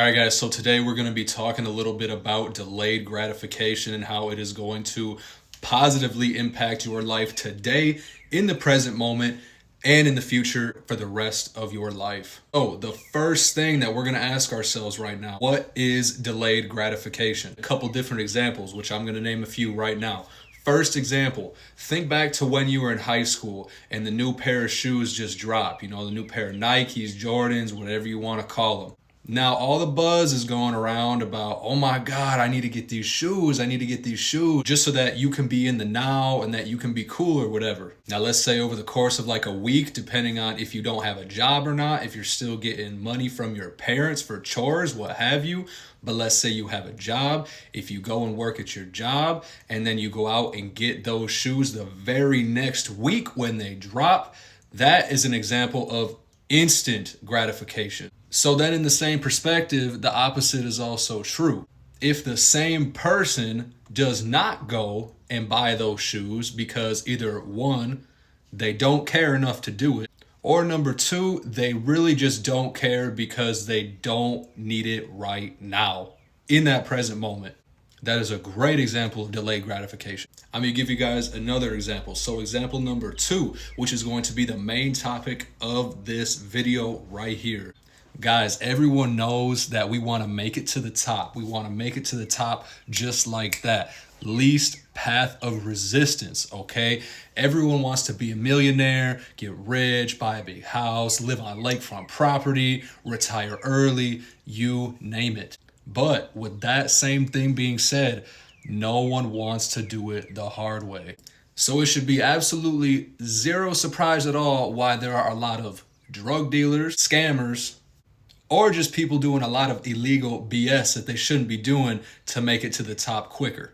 All right, guys, so today we're going to be talking a little bit about delayed gratification and how it is going to positively impact your life today, in the present moment, and in the future for the rest of your life. So, the first thing that we're going to ask ourselves right now, what is delayed gratification? A couple different examples, which I'm going to name a few right now. First example, think back to when you were in high school and the new pair of shoes just dropped. You know, the new pair of Nikes, Jordans, whatever you want to call them. Now, all the buzz is going around about, oh my God, I need to get these shoes. I need to get these shoes just so that you can be in the now and that you can be cool or whatever. Now, let's say over the course of like a week, depending on if you don't have a job or not, if you're still getting money from your parents for chores, what have you. But let's say you have a job. If you go and work at your job and then you go out and get those shoes the very next week when they drop, that is an example of instant gratification. So then in the same perspective, the opposite is also true. If the same person does not go and buy those shoes because either one, they don't care enough to do it, or number two, they really just don't care because they don't need it right now in that present moment. That is a great example of delayed gratification. I'm going to give you guys another example. So example number two, which is going to be the main topic of this video right here. Guys, everyone knows that we want to make it to the top. We want to make it to the top just like that. Least path of resistance, okay? Everyone wants to be a millionaire, get rich, buy a big house, live on lakefront property, retire early, you name it. But with that same thing being said, no one wants to do it the hard way. So it should be absolutely zero surprise at all why there are a lot of drug dealers, scammers, or just people doing a lot of illegal BS that they shouldn't be doing to make it to the top quicker.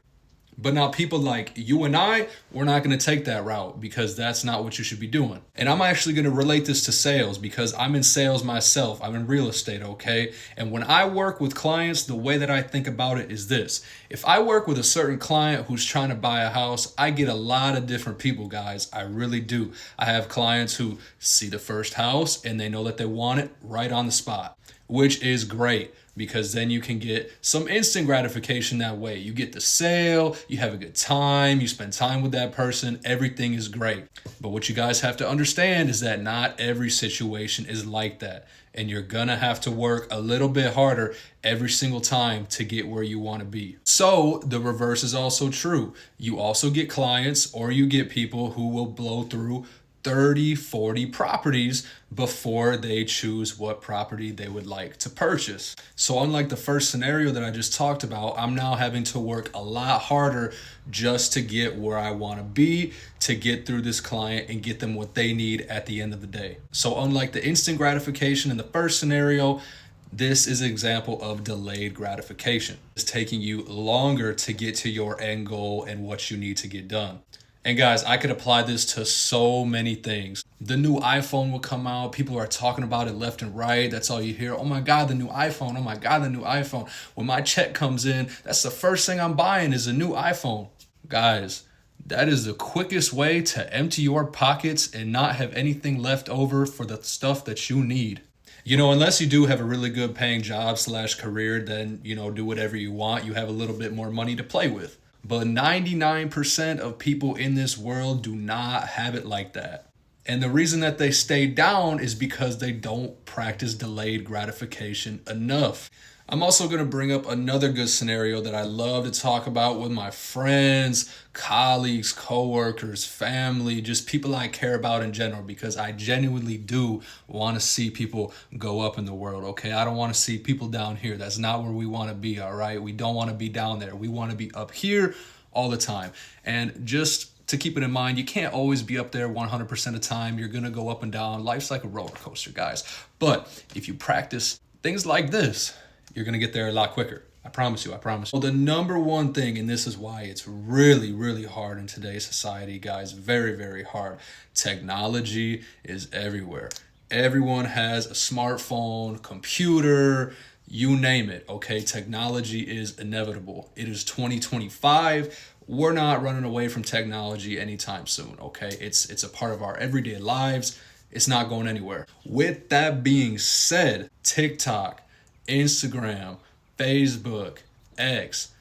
But now people like you and I, we're not going to take that route because that's not what you should be doing. And I'm actually going to relate this to sales because I'm in sales myself. I'm in real estate, okay? And when I work with clients, the way that I think about it is this. If I work with a certain client who's trying to buy a house, I get a lot of different people, guys. I really do. I have clients who see the first house and they know that they want it right on the spot, which is great. Because then you can get some instant gratification that way. You get the sale, you have a good time, you spend time with that person, everything is great. But what you guys have to understand is that not every situation is like that. And you're gonna have to work a little bit harder every single time to get where you wanna be. So the reverse is also true. You also get clients or you get people who will blow through 30, 40 properties before they choose what property they would like to purchase. So unlike the first scenario that I just talked about, I'm now having to work a lot harder just to get where I want to be, to get through this client and get them what they need at the end of the day. So unlike the instant gratification in the first scenario, this is an example of delayed gratification. It's taking you longer to get to your end goal and what you need to get done. And guys, I could apply this to so many things. The new iPhone will come out. People are talking about it left and right. That's all you hear. Oh my God, the new iPhone. Oh my God, the new iPhone. When my check comes in, that's the first thing I'm buying is a new iPhone. Guys, that is the quickest way to empty your pockets and not have anything left over for the stuff that you need. You know, unless you do have a really good paying job / career, then, do whatever you want. You have a little bit more money to play with. But 99% of people in this world do not have it like that. And the reason that they stay down is because they don't practice delayed gratification enough. I'm also going to bring up another good scenario that I love to talk about with my friends, colleagues, coworkers, family, just people I care about in general, because I genuinely do want to see people go up in the world, okay? I don't want to see people down here. That's not where we want to be, all right? We don't want to be down there. We want to be up here all the time. And just to keep it in mind, you can't always be up there 100% of the time. You're going to go up and down. Life's like a roller coaster, guys. But if you practice things like this, you're going to get there a lot quicker. I promise you. Well, the number one thing, and this is why it's really, really hard in today's society, guys, very, very hard. Technology is everywhere. Everyone has a smartphone, computer, you name it, okay? Technology is inevitable. It is 2025. We're not running away from technology anytime soon, okay? It's a part of our everyday lives. It's not going anywhere. With that being said, TikTok, Instagram, Facebook, X,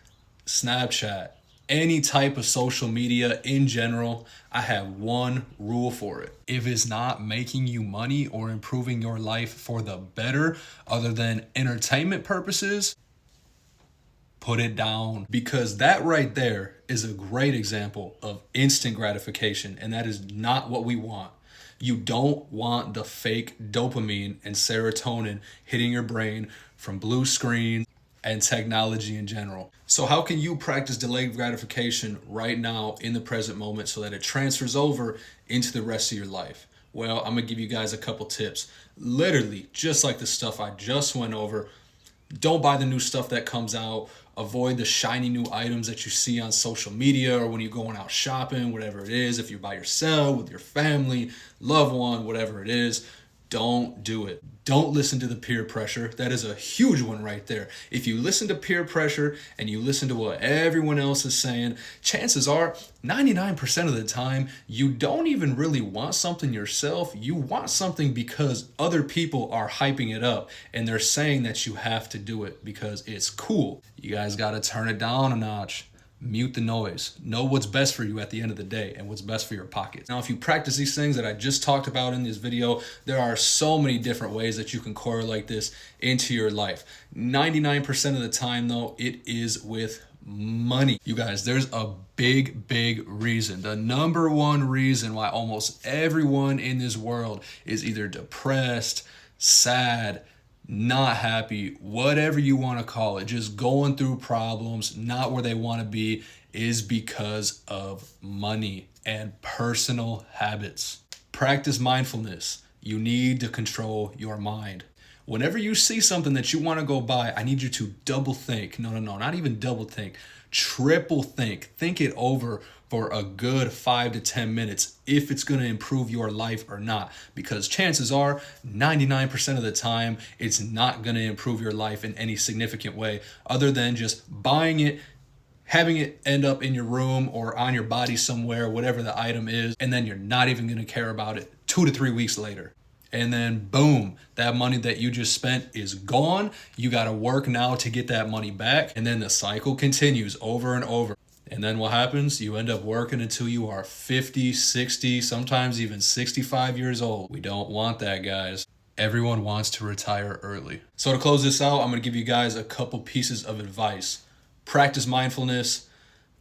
Snapchat, any type of social media in general, I have one rule for it. If it's not making you money or improving your life for the better, other than entertainment purposes, put it down, because that right there is a great example of instant gratification, and that is not what we want. You don't want the fake dopamine and serotonin hitting your brain from blue screens and technology in general. So how can you practice delayed gratification right now in the present moment so that it transfers over into the rest of your life? Well, I'm gonna give you guys a couple tips. Literally, just like the stuff I just went over. Don't buy the new stuff that comes out. Avoid the shiny new items that you see on social media or when you're going out shopping, whatever it is. If you're by yourself, with your family, loved one, whatever it is, don't do it. Don't listen to the peer pressure. That is a huge one right there. If you listen to peer pressure and you listen to what everyone else is saying, chances are 99% of the time, you don't even really want something yourself. You want something because other people are hyping it up and they're saying that you have to do it because it's cool. You guys got to turn it down a notch. Mute the noise. Know what's best for you at the end of the day and what's best for your pockets. Now, if you practice these things that I just talked about in this video, there are so many different ways that you can correlate this into your life. 99% of the time, though, it is with money. You guys, there's a big reason. The number one reason why almost everyone in this world is either depressed, sad, not happy, whatever you want to call it, just going through problems, not where they want to be, is because of money and personal habits. Practice mindfulness. You need to control your mind. Whenever you see something that you want to go buy, I need you to double think. No, not even double think. Triple think. Think it over for a good 5 to 10 minutes if it's going to improve your life or not. Because chances are 99% of the time, it's not going to improve your life in any significant way other than just buying it, having it end up in your room or on your body somewhere, whatever the item is, and then you're not even going to care about it 2 to 3 weeks later. And then boom, that money that you just spent is gone. You got to work now to get that money back. And then the cycle continues over and over. And then what happens? You end up working until you are 50, 60, sometimes even 65 years old. We don't want that, guys. Everyone wants to retire early. So to close this out, I'm going to give you guys a couple pieces of advice. Practice mindfulness.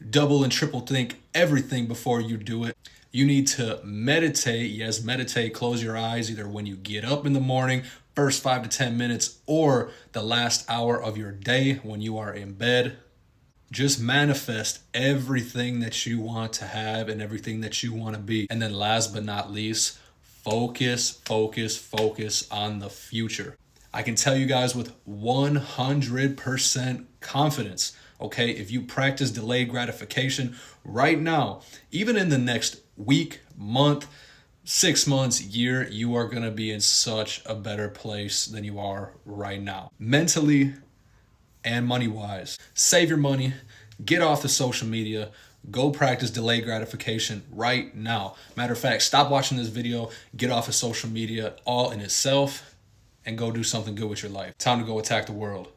Double and triple think everything before you do it. You need to meditate. Yes, meditate. Close your eyes either when you get up in the morning, first 5 to 10 minutes, or the last hour of your day when you are in bed. Just manifest everything that you want to have and everything that you want to be. And then last but not least, focus on the future. I can tell you guys with 100% confidence, okay, if you practice delayed gratification right now, even in the next week, month, 6 months, year, you are going to be in such a better place than you are right now. Mentally and money-wise. Save your money, get off the social media, go practice delayed gratification right now. Matter of fact, stop watching this video, get off of social media all in itself, and go do something good with your life. Time to go attack the world.